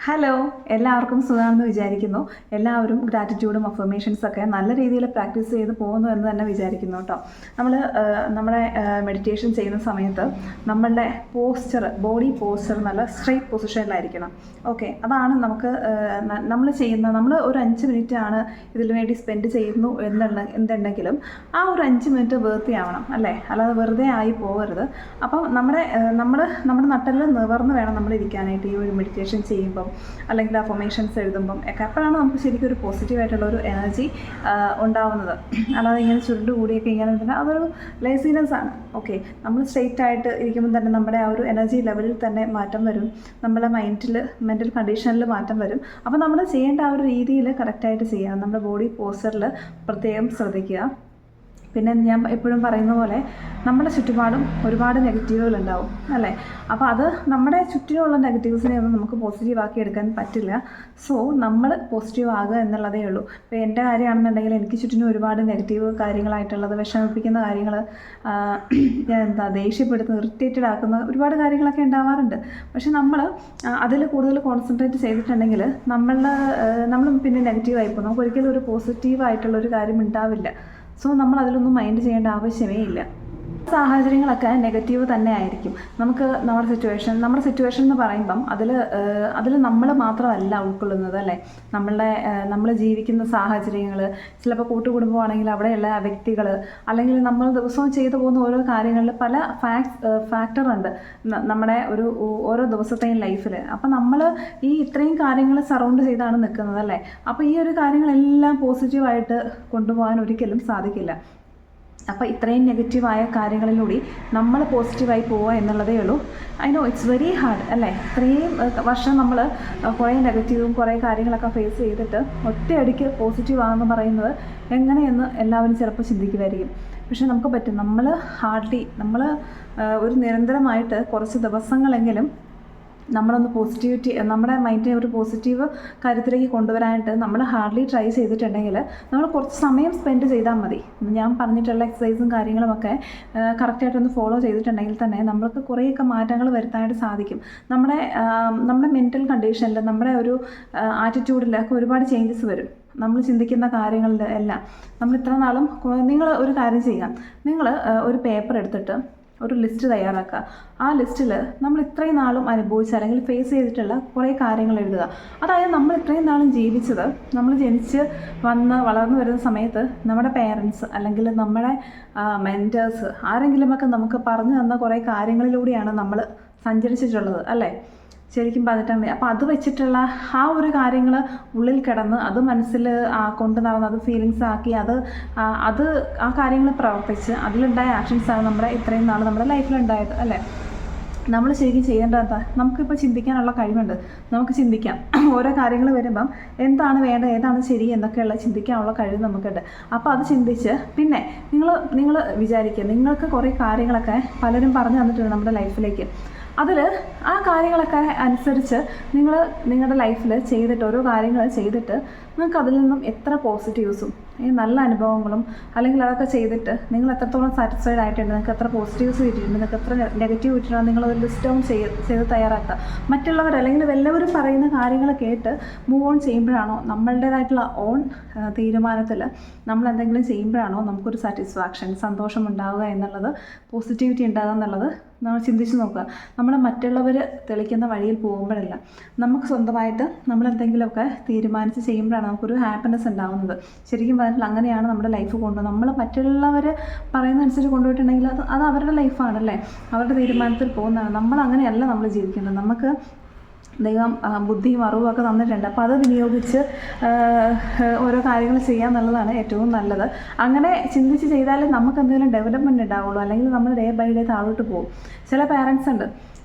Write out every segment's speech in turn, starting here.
Hello, എല്ലാവർക്കും സുഖമാണെന്ന് വിചാരിക്കുന്നു. എല്ലാവരും ഗ്രാറ്റിറ്റ്യൂഡും അഫർമേഷൻസൊക്കെ നല്ല രീതിയിൽ പ്രാക്ടീസ് ചെയ്ത് പോകുന്നു എന്ന് തന്നെ വിചാരിക്കുന്നു കേട്ടോ. നമ്മുടെ മെഡിറ്റേഷൻ ചെയ്യുന്ന സമയത്ത് നമ്മളുടെ ബോഡി പോസ്ചർ നല്ല സ്ട്രെയിറ്റ് പൊസിഷനിലായിരിക്കണം. ഓക്കെ, അതാണ് നമ്മൾ ഒരു 5 മിനിറ്റാണ് ഇതിനു വേണ്ടി സ്പെൻഡ് ചെയ്യുന്നു എന്തുണ്ടെങ്കിലും ആ ഒരു 5 മിനിറ്റ് ആവണം അല്ലേ, അല്ലാതെ വെറുതെ ആയി പോകരുത്. അപ്പം നമ്മുടെ നട്ടെല്ല് നിവർന്ന് വേണം നമ്മൾ ഇരിക്കാനായിട്ട് ഈ ഒരു മെഡിറ്റേഷൻ ചെയ്യുമ്പം അല്ലെങ്കിൽ അഫർമേഷൻസ് എഴുതുമ്പം ഒക്കെ. അപ്പോഴാണ് നമുക്ക് ശരിക്കും ഒരു പോസിറ്റീവായിട്ടുള്ള ഒരു എനർജി ഉണ്ടാവുന്നത്. അല്ലാതെ ഇങ്ങനെ ചുരുണ്ടുകൂടിയൊക്കെ ഇങ്ങനെ തന്നെ അതൊരു ലേസിനെസ് ആണ്. ഓക്കെ, നമ്മൾ സ്ട്രെയിറ്റ് ആയിട്ട് ഇരിക്കുമ്പോൾ തന്നെ നമ്മുടെ ആ ഒരു എനർജി ലെവലിൽ തന്നെ മാറ്റം വരും, നമ്മുടെ മെൻ്റൽ കണ്ടീഷനിൽ മാറ്റം വരും. അപ്പോൾ നമ്മൾ ചെയ്യേണ്ട ആ ഒരു രീതിയിൽ കറക്റ്റായിട്ട് ചെയ്യുക. നമ്മുടെ ബോഡി പോസ്ചറിൽ പ്രത്യേകം ശ്രദ്ധിക്കുക. പിന്നെ ഞാൻ എപ്പോഴും പറയുന്ന പോലെ നമ്മുടെ ചുറ്റുപാടും ഒരുപാട് നെഗറ്റീവുകളുണ്ടാവും അല്ലേ. അപ്പോൾ അത് നമ്മുടെ ചുറ്റിലുള്ള നെഗറ്റീവ്സിനെ ഒന്നും നമുക്ക് പോസിറ്റീവാക്കി എടുക്കാൻ പറ്റില്ല. സോ നമ്മൾ പോസിറ്റീവ് ആകുക എന്നുള്ളതേ ഉള്ളൂ. ഇപ്പോൾ എൻ്റെ കാര്യമാണെന്നുണ്ടെങ്കിൽ എനിക്ക് ചുറ്റിനും ഒരുപാട് നെഗറ്റീവ് കാര്യങ്ങളായിട്ടുള്ളത്, വിഷമിപ്പിക്കുന്ന കാര്യങ്ങൾ, ദേഷ്യപ്പെടുത്തുന്ന, ഇറിറ്റേറ്റഡ് ആക്കുന്ന ഒരുപാട് കാര്യങ്ങളൊക്കെ ഉണ്ടാവാറുണ്ട്. പക്ഷെ നമ്മൾ അതിൽ കൂടുതൽ കോൺസെൻട്രേറ്റ് ചെയ്തിട്ടുണ്ടെങ്കിൽ നമ്മൾ പിന്നെ നെഗറ്റീവായി പോകും. നമുക്ക് ഒരിക്കലും ഒരു പോസിറ്റീവായിട്ടുള്ളൊരു കാര്യം ഉണ്ടാവില്ല. സോ നമ്മൾ അതിലൊന്നും മൈൻഡ് ചെയ്യേണ്ട ആവശ്യമേ ഇല്ല. സാഹചര്യങ്ങളൊക്കെ നെഗറ്റീവ് തന്നെ ആയിരിക്കും. നമ്മുടെ സിറ്റുവേഷൻ എന്ന് പറയുമ്പം അതിൽ നമ്മൾ മാത്രമല്ല ഉൾക്കൊള്ളുന്നത് അല്ലേ. നമ്മൾ ജീവിക്കുന്ന സാഹചര്യങ്ങൾ, ചിലപ്പോൾ കൂട്ടുകുടുംബമാണെങ്കിൽ അവിടെയുള്ള വ്യക്തികൾ, അല്ലെങ്കിൽ നമ്മൾ ദിവസവും ചെയ്തു പോകുന്ന ഓരോ കാര്യങ്ങളിൽ പല ഫാക്ടറുണ്ട് നമ്മുടെ ഓരോ ദിവസത്തെയും ലൈഫിൽ. അപ്പം നമ്മൾ ഈ ഇത്രയും കാര്യങ്ങൾ സറൗണ്ട് ചെയ്താണ് നിൽക്കുന്നത് അല്ലേ. അപ്പോൾ ഈ ഒരു കാര്യങ്ങളെല്ലാം പോസിറ്റീവായിട്ട് കൊണ്ടുപോകാൻ ഒരിക്കലും സാധിക്കില്ല. അപ്പോൾ ഇത്രയും നെഗറ്റീവായ കാര്യങ്ങളിലൂടെ നമ്മൾ പോസിറ്റീവായി പോവുക എന്നുള്ളതേ ഉള്ളൂ. I know it's very hard അല്ലേ. ഇത്രയും വർഷം നമ്മൾ കുറേ നെഗറ്റീവും കുറേ കാര്യങ്ങളൊക്കെ ഫേസ് ചെയ്തിട്ട് ഒറ്റയടിക്ക് പോസിറ്റീവ് ആണെന്ന് പറയുന്നത് എങ്ങനെയെന്ന് എല്ലാവരും ചിലപ്പോൾ ചിന്തിക്കുമായിരിക്കും. പക്ഷെ നമുക്ക് പറ്റും. നമ്മൾ ഒരു നിരന്തരമായിട്ട് കുറച്ച് ദിവസങ്ങളെങ്കിലും നമ്മുടെ മൈൻഡിനെ ഒരു പോസിറ്റീവ് കാര്യത്തിലേക്ക് കൊണ്ടുവരാനായിട്ട് നമ്മൾ ഹാർഡ്ലി ട്രൈ ചെയ്തിട്ടുണ്ടെങ്കിൽ നമ്മൾ കുറച്ച് സമയം സ്പെൻഡ് ചെയ്താൽ മതി. ഞാൻ പറഞ്ഞിട്ടുള്ള എക്സസൈസും കാര്യങ്ങളുമൊക്കെ കറക്റ്റായിട്ടൊന്ന് ഫോളോ ചെയ്തിട്ടുണ്ടെങ്കിൽ തന്നെ നമ്മൾക്ക് കുറേയൊക്കെ മാറ്റങ്ങൾ വരുത്താനായിട്ട് സാധിക്കും. നമ്മുടെ മെൻ്റൽ കണ്ടീഷനിൽ, നമ്മുടെ ഒരു ആറ്റിറ്റ്യൂഡിലൊക്കെ ഒരുപാട് ചേഞ്ചസ് വരും. നമ്മൾ ചിന്തിക്കുന്ന കാര്യങ്ങളിൽ എല്ലാം നമ്മൾ ഇത്ര നാളും നിങ്ങൾ ഒരു കാര്യം ചെയ്യുക. നിങ്ങൾ ഒരു പേപ്പർ എടുത്തിട്ട് ഒരു ലിസ്റ്റ് തയ്യാറാക്കുക. ആ ലിസ്റ്റിൽ നമ്മൾ ഇത്രയും നാളും അനുഭവിച്ച അല്ലെങ്കിൽ ഫേസ് ചെയ്തിട്ടുള്ള കുറേ കാര്യങ്ങൾ എഴുതുക. അതായത് നമ്മൾ ഇത്രയും നാളും ജീവിച്ചത്, നമ്മൾ ജനിച്ച് വളർന്നു വരുന്ന സമയത്ത് നമ്മുടെ പേരൻസ് അല്ലെങ്കിൽ നമ്മുടെ മെൻറ്റേഴ്സ് ആരെങ്കിലുമൊക്കെ നമുക്ക് പറഞ്ഞു തന്ന കുറേ കാര്യങ്ങളിലൂടെയാണ് നമ്മൾ സഞ്ചരിച്ചിട്ടുള്ളത് അല്ലേ, ശരിക്കും പറഞ്ഞിട്ടുണ്ട്. അപ്പോൾ അത് വെച്ചിട്ടുള്ള ആ ഒരു കാര്യങ്ങൾ ഉള്ളിൽ കിടന്ന് അത് മനസ്സിൽ കൊണ്ട് നടന്ന് അത് ഫീലിങ്സ് ആക്കി ആ കാര്യങ്ങൾ പ്രവർത്തിച്ച് അതിലുണ്ടായ ആക്ഷൻസാണ് നമ്മുടെ ഇത്രയും നാൾ നമ്മുടെ ലൈഫിലുണ്ടായത് അല്ലേ. നമ്മൾ ശരിക്കും ചെയ്യേണ്ടത് എന്താ, നമുക്കിപ്പോൾ ചിന്തിക്കാനുള്ള കഴിവുണ്ട്. നമുക്ക് ചിന്തിക്കാം. ഓരോ കാര്യങ്ങൾ വരുമ്പം എന്താണ് വേണ്ടത്, ഏതാണ് ശരി എന്നൊക്കെയുള്ള ചിന്തിക്കാനുള്ള കഴിവ് നമുക്കുണ്ട്. അപ്പോൾ അത് ചിന്തിച്ച് പിന്നെ നിങ്ങൾ വിചാരിക്കുക, നിങ്ങൾക്ക് കുറേ കാര്യങ്ങളൊക്കെ പലരും പറഞ്ഞു തന്നിട്ടുണ്ട് നമ്മുടെ ലൈഫിലേക്ക്. ആ കാര്യങ്ങളൊക്കെ അനുസരിച്ച് നിങ്ങളുടെ ലൈഫിൽ ഓരോ കാര്യങ്ങൾ ചെയ്തിട്ട് നിങ്ങൾക്ക് അതിൽ നിന്നും എത്ര പോസിറ്റീവ്സും നല്ല അനുഭവങ്ങളും, അല്ലെങ്കിൽ അതൊക്കെ ചെയ്തിട്ട് നിങ്ങൾ എത്രത്തോളം സാറ്റിസ്ഫൈഡ് ആയിട്ടുണ്ട്, നിങ്ങൾക്ക് എത്ര പോസിറ്റീവ്സ് കിട്ടിയിട്ടുണ്ട്, നിങ്ങൾക്ക് എത്ര നെഗറ്റീവ് കിട്ടിയിട്ടുണ്ടോ, നിങ്ങളൊരു ലിസ്റ്റ് ഡൗൺ ചെയ്ത് തയ്യാറാക്കുക. മറ്റുള്ളവർ അല്ലെങ്കിൽ എല്ലാവരും പറയുന്ന കാര്യങ്ങൾ കേട്ട് മൂവ് ഓൺ ചെയ്യുമ്പോഴാണോ, നമ്മളുടേതായിട്ടുള്ള ഓൺ തീരുമാനത്തിൽ നമ്മൾ എന്തെങ്കിലും ചെയ്യുമ്പോഴാണോ നമുക്കൊരു സാറ്റിസ്ഫാക്ഷൻ, സന്തോഷം ഉണ്ടാവുക എന്നുള്ളത്, പോസിറ്റിവിറ്റി ഉണ്ടാകുക എന്നുള്ളത് നമ്മൾ ചിന്തിച്ച് നോക്കുക. നമ്മൾ മറ്റുള്ളവർ തെളിക്കുന്ന വഴിയിൽ പോകുമ്പോഴല്ല, നമുക്ക് സ്വന്തമായിട്ട് നമ്മളെന്തെങ്കിലുമൊക്കെ തീരുമാനിച്ച് ചെയ്യുമ്പോഴാണ് നമുക്കൊരു ഹാപ്പിനെസ് ഉണ്ടാകുന്നത്. ശരിക്കും പറഞ്ഞാൽ അങ്ങനെയാണ് നമ്മുടെ ലൈഫ് കൊണ്ടുപോകുന്നത്. നമ്മൾ മറ്റുള്ളവർ പറയുന്നതനുസരിച്ച് കൊണ്ടുപോയിട്ടുണ്ടെങ്കിൽ അത് അവരുടെ ലൈഫാണല്ലേ, അവരുടെ തീരുമാനത്തിൽ പോകുന്നതാണ്. അങ്ങനെയല്ല നമ്മൾ ജീവിക്കുന്നത്. നമുക്ക് ദൈവം ബുദ്ധിയും അറിവും ഒക്കെ തന്നിട്ടുണ്ട്. അപ്പോൾ അത് വിനിയോഗിച്ച് ഓരോ കാര്യങ്ങൾ ചെയ്യുക എന്നുള്ളതാണ് ഏറ്റവും നല്ലത്. അങ്ങനെ ചിന്തിച്ച് ചെയ്താലേ നമുക്ക് എന്തെങ്കിലും ഡെവലപ്മെൻറ്റ് ഉണ്ടാവുള്ളൂ. അല്ലെങ്കിൽ നമ്മൾ ഡേ ബൈ ഡേ താഴോട്ട് പോകും. ചില പേരൻസിന്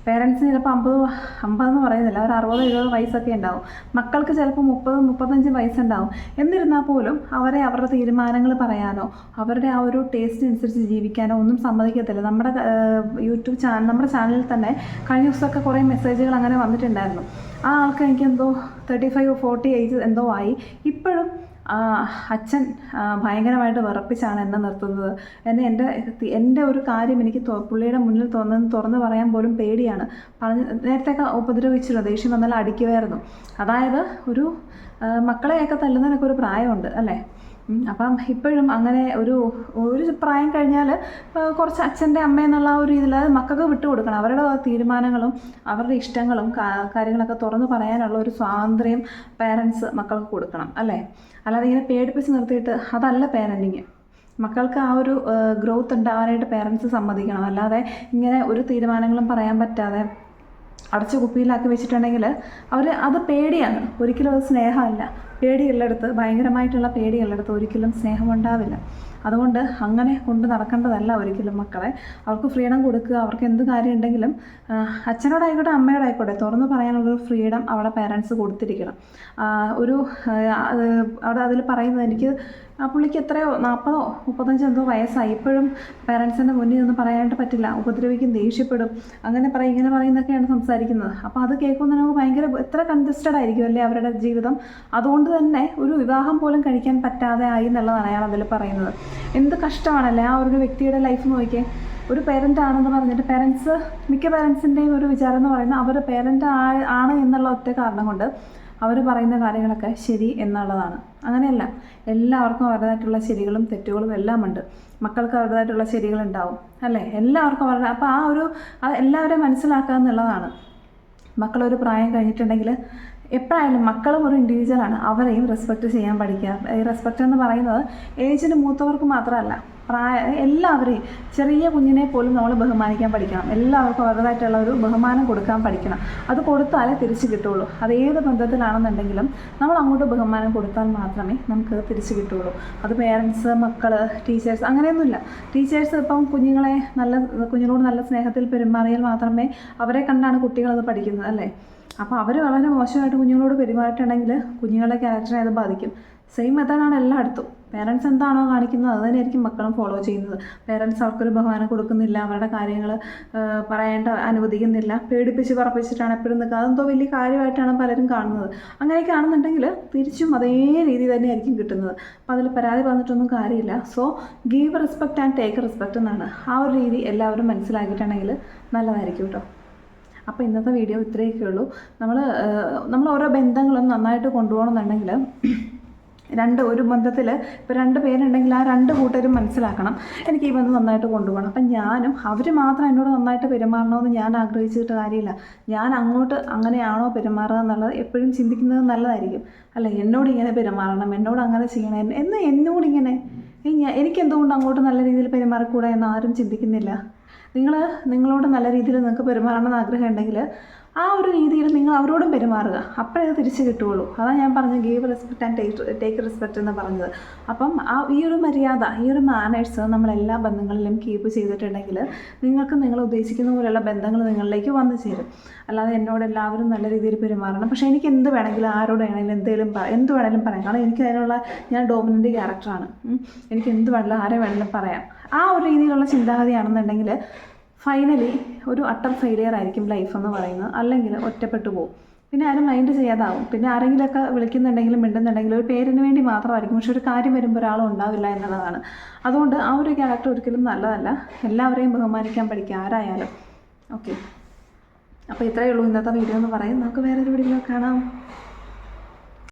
ചിലപ്പോൾ 50 എന്ന് പറയുന്നില്ല, ഒരു 60-70 വയസ്സൊക്കെ ഉണ്ടാവും. മക്കൾക്ക് ചിലപ്പോൾ 30-35 വയസ്സുണ്ടാവും. എന്നിരുന്നാൽ പോലും അവരുടെ തീരുമാനങ്ങൾ പറയാനോ അവരുടെ ആ ഒരു ടേസ്റ്റിനനുസരിച്ച് ജീവിക്കാനോ ഒന്നും സമ്മതിക്കത്തില്ല. നമ്മുടെ ചാനലിൽ തന്നെ കഴിഞ്ഞ ദിവസമൊക്കെ കുറേ മെസ്സേജുകൾ അങ്ങനെ വന്നിട്ടുണ്ടായിരുന്നു. ആ ആൾക്ക് എനിക്കെന്തോ 35-40 ഏജ് എന്തോ ആയി, ഇപ്പോഴും അച്ഛൻ ഭയങ്കരമായിട്ട് വിറപ്പിച്ചാണ് എന്നെ നിർത്തുന്നത്. എൻ്റെ ഒരു കാര്യം എനിക്ക് പുള്ളിയുടെ മുന്നിൽ തുറന്ന് പറയാൻ പോലും പേടിയാണ്. നേരത്തെയൊക്കെ ഉപദ്രവിച്ചിരുന്നു, ദേഷ്യം വന്നാൽ അടിക്കുമായിരുന്നു. അതായത് ഒരു മക്കളെയൊക്കെ തല്ലുന്നതിനൊക്കെ ഒരു പ്രായമുണ്ട് അല്ലേ. അപ്പം ഇപ്പോഴും അങ്ങനെ ഒരു പ്രായം കഴിഞ്ഞാൽ കുറച്ച് അച്ഛൻ്റെ അമ്മ എന്നുള്ള ഒരു രീതിയിൽ അത് മക്കൾക്ക് വിട്ടുകൊടുക്കണം. അവരുടെ തീരുമാനങ്ങളും അവരുടെ ഇഷ്ടങ്ങളും കാര്യങ്ങളൊക്കെ തുറന്നു പറയാനുള്ള ഒരു സ്വാതന്ത്ര്യം പേരൻസ് മക്കൾക്ക് കൊടുക്കണം അല്ലേ. അല്ലാതെ ഇങ്ങനെ പേടിപ്പിച്ച് നിർത്തിയിട്ട് അതല്ല പേരൻറ്റിങ്. മക്കൾക്ക് ആ ഒരു ഗ്രോത്ത് ഉണ്ടാവാനായിട്ട് പേരൻസ് സമ്മതിക്കണം. അല്ലാതെ ഇങ്ങനെ ഒരു തീരുമാനങ്ങളും പറയാൻ പറ്റാതെ അടച്ച കുപ്പിയിലാക്കി വെച്ചിട്ടുണ്ടെങ്കിൽ അത് പേടിയാണ്, ഒരിക്കലും അത് സ്നേഹമല്ല. പേടിയുള്ളിടത്ത്, ഭയങ്കരമായിട്ടുള്ള പേടിയുള്ളിടത്ത് ഒരിക്കലും സ്നേഹമുണ്ടാവില്ല. അതുകൊണ്ട് അങ്ങനെ കൊണ്ട് നടക്കേണ്ടതല്ല ഒരിക്കലും മക്കളെ. അവർക്ക് ഫ്രീഡം കൊടുക്കുക. അവർക്ക് എന്ത് കാര്യം ഉണ്ടെങ്കിലും അച്ഛനോടായിക്കോട്ടെ അമ്മയോടായിക്കോട്ടെ തുറന്നു പറയാനുള്ളൊരു ഫ്രീഡം അവിടെ പേരൻസ് കൊടുത്തിരിക്കണം. അവിടെ അതിൽ പറയുന്നത്, എനിക്ക് ആ പുള്ളിക്ക് എത്രയോ 40 35 എന്തോ വയസ്സായി, ഇപ്പോഴും പേരൻസിൻ്റെ മുന്നിൽ നിന്ന് പറയാനായിട്ട് പറ്റില്ല. ഉപദ്രവിക്കും, ദേഷ്യപ്പെടും, അങ്ങനെ ഇങ്ങനെ പറയുന്നൊക്കെയാണ് സംസാരിക്കുന്നത്. അപ്പോൾ അത് കേൾക്കുമ്പോൾ നമുക്ക് ഭയങ്കര എത്ര കൺജസ്റ്റഡ് ആയിരിക്കും അല്ലേ അവരുടെ ജീവിതം. അതുകൊണ്ട് തന്നെ ഒരു വിവാഹം പോലും കഴിക്കാൻ പറ്റാതെ ആയി എന്നുള്ളതാണ് അയാൾ അതിൽ പറയുന്നത്. എന്ത് കഷ്ടമാണല്ലേ ആ ഒരു വ്യക്തിയുടെ ലൈഫ് നോക്കിയേ. ഒരു പേരൻ്റ് ആണെന്ന് പറഞ്ഞിട്ട് മിക്ക പേരൻസിൻ്റെയും ഒരു വിചാരം എന്ന് പറയുന്നത് അവർ പേരൻ്റ് ആണ് എന്നുള്ള ഒറ്റ കാരണം കൊണ്ട് അവർ പറയുന്ന കാര്യങ്ങളൊക്കെ ശരി എന്നുള്ളതാണ്. അങ്ങനെയല്ല, എല്ലാവർക്കും അവരുടേതായിട്ടുള്ള ശരികളും തെറ്റുകളും എല്ലാം ഉണ്ട്. മക്കൾക്ക് അവരുടേതായിട്ടുള്ള ശരികളുണ്ടാവും അല്ലേ. എല്ലാവർക്കും അവരുടെ അപ്പോൾ എല്ലാവരെയും മനസ്സിലാക്കുക എന്നുള്ളതാണ്. മക്കളൊരു പ്രായം കഴിഞ്ഞിട്ടുണ്ടെങ്കിൽ എപ്പോഴായാലും മക്കളും ഒരു ഇൻഡിവിജ്വലാണ്. അവരെയും റെസ്പെക്റ്റ് ചെയ്യാൻ പഠിക്കുക. ഈ റെസ്പെക്റ്റ് എന്ന് പറയുന്നത് ഏജിന് മൂത്തവർക്ക് മാത്രമല്ല, എല്ലാവരെയും, ചെറിയ കുഞ്ഞിനെ പോലും നമ്മൾ ബഹുമാനിക്കാൻ പഠിക്കണം. എല്ലാവർക്കും അവരുടേതായിട്ടുള്ള ഒരു ബഹുമാനം കൊടുക്കാൻ പഠിക്കണം. അത് കൊടുത്താലേ തിരിച്ച് കിട്ടുള്ളൂ. അത് ഏത് ബന്ധത്തിലാണെന്നുണ്ടെങ്കിലും നമ്മൾ അങ്ങോട്ട് ബഹുമാനം കൊടുത്താൽ മാത്രമേ നമുക്ക് തിരിച്ച് കിട്ടുള്ളൂ. അത് പേരൻസ്, മക്കൾ, ടീച്ചേഴ്സ് അങ്ങനെയൊന്നുമില്ല. ടീച്ചേഴ്സ് ഇപ്പം കുഞ്ഞുങ്ങളോട് നല്ല സ്നേഹത്തിൽ പെരുമാറിയാൽ മാത്രമേ അവരെ കണ്ടാണ് കുട്ടികളത് പഠിക്കുന്നത് അല്ലേ. അപ്പോൾ അവർ വളരെ മോശമായിട്ട് കുഞ്ഞുങ്ങളോട് പെരുമാറിയിട്ടുണ്ടെങ്കിൽ കുഞ്ഞുങ്ങളുടെ ക്യാരക്ടറിനെ അത് ബാധിക്കും. സെയിം മെത്തേഡാണ് എല്ലായിടത്തും. പേരൻസ് എന്താണോ കാണിക്കുന്നത് അത് തന്നെയായിരിക്കും മക്കളും ഫോളോ ചെയ്യുന്നത്. പേരൻസ് അവർക്കൊരു ബഹുമാനം കൊടുക്കുന്നില്ല, അവരുടെ കാര്യങ്ങൾ പറയേണ്ട അനുവദിക്കുന്നില്ല, പേടിപ്പിച്ച് പറപ്പിച്ചിട്ടാണ് എപ്പോഴും നിൽക്കുക. അതെന്തോ വലിയ കാര്യമായിട്ടാണ് പലരും കാണുന്നത്. അങ്ങനെയൊക്കെ ആണെന്നുണ്ടെങ്കിൽ തിരിച്ചും അതേ രീതി തന്നെയായിരിക്കും കിട്ടുന്നത്. അപ്പോൾ അതിൽ പരാതി പറഞ്ഞിട്ടൊന്നും കാര്യമില്ല. So give respect and take respect എന്നാണ്. ആ ഒരു രീതി എല്ലാവരും മനസ്സിലാക്കിയിട്ടുണ്ടെങ്കിൽ നല്ലതായിരിക്കും കേട്ടോ. അപ്പോൾ ഇന്നത്തെ വീഡിയോ ഇത്രയൊക്കെ ഉള്ളൂ. നമ്മൾ ഓരോ ബന്ധങ്ങളും നന്നായിട്ട് കൊണ്ടുപോകണമെന്നുണ്ടെങ്കിൽ ഒരു ബന്ധത്തിൽ ഇപ്പോൾ 2 പേരുണ്ടെങ്കിൽ ആ 2 കൂട്ടരും മനസ്സിലാക്കണം എനിക്ക് ഈ ബന്ധം നന്നായിട്ട് കൊണ്ടുപോകണം. അപ്പം ഞാനും അവർ മാത്രം എന്നോട് നന്നായിട്ട് പെരുമാറണമെന്ന് ഞാൻ ആഗ്രഹിച്ചിട്ട് കാര്യമില്ല. ഞാൻ അങ്ങോട്ട് അങ്ങനെയാണോ പെരുമാറുക എന്നുള്ളത് എപ്പോഴും ചിന്തിക്കുന്നത് നല്ലതായിരിക്കും അല്ലേ. എന്നോട് ഇങ്ങനെ പെരുമാറണം, എന്നോട് അങ്ങനെ ചെയ്യണം എന്നോടിങ്ങനെ എനിക്കെന്തുകൊണ്ട് അങ്ങോട്ട് നല്ല രീതിയിൽ പെരുമാറിക്കൂടാ എന്ന് ആരും ചിന്തിക്കുന്നില്ല. നിങ്ങളോട് നല്ല രീതിയിൽ നിങ്ങൾക്ക് പെരുമാറണമെന്ന് ആഗ്രഹം ഉണ്ടെങ്കിൽ ആ ഒരു രീതിയിൽ നിങ്ങൾ അവരോടും പെരുമാറുക. അപ്പോഴേ അത് തിരിച്ച് കിട്ടുകയുള്ളൂ. അതാണ് ഞാൻ പറഞ്ഞത് give respect and take respect എന്ന് പറഞ്ഞത്. അപ്പം ഈ ഒരു മര്യാദ, ഈ ഒരു മാനേഴ്സ് നമ്മൾ എല്ലാ ബന്ധങ്ങളിലും കീപ്പ് ചെയ്തിട്ടുണ്ടെങ്കിൽ നിങ്ങൾക്ക് നിങ്ങൾ ഉദ്ദേശിക്കുന്ന പോലെയുള്ള ബന്ധങ്ങൾ നിങ്ങളിലേക്ക് വന്നു ചേരും. അല്ലാതെ എന്നോട് എല്ലാവരും നല്ല രീതിയിൽ പെരുമാറണം, പക്ഷേ എനിക്ക് എന്ത് വേണമെങ്കിലും ആരോട് വേണമെങ്കിലും എന്ത് വേണമെങ്കിലും പറയാം. കാരണം എനിക്ക് ഞാൻ ഡോമിനൻ്റ് ക്യാരക്ടറാണ്. എനിക്ക് എന്ത് വേണമെങ്കിലും ആരെ വേണമെങ്കിലും പറയാം. ആ ഒരു രീതിയിലുള്ള ചിന്താഗതിയാണെന്നുണ്ടെങ്കിൽ ഫൈനലി ഒരു അട്ടർ ഫെയിലിയർ ആയിരിക്കും ലൈഫ് എന്ന് പറയുന്നത്. അല്ലെങ്കിൽ ഒറ്റപ്പെട്ടു പോകും, പിന്നെ ആരും മൈൻഡ് ചെയ്യാതാവും. പിന്നെ ആരെങ്കിലുമൊക്കെ വിളിക്കുന്നുണ്ടെങ്കിലും മിണ്ടുന്നുണ്ടെങ്കിലും ഒരു പേരിന് വേണ്ടി മാത്രമായിരിക്കും, പക്ഷെ ഒരു കാര്യം വരുമ്പോൾ ഒരാളും ഉണ്ടാവില്ല എന്നുള്ളതാണ്. അതുകൊണ്ട് ആ ഒരു ക്യാരക്ടർ ഒരിക്കലും നല്ലതല്ല. എല്ലാവരെയും ബഹുമാനിക്കാൻ പഠിക്കുക, ആരായാലും. ഓക്കെ, അപ്പോൾ ഇത്രയേ ഉള്ളൂ ഇന്നത്തെ വീഡിയോ എന്ന് പറയും. നമുക്ക് വേറൊരു വീഡിയോ കാണാം.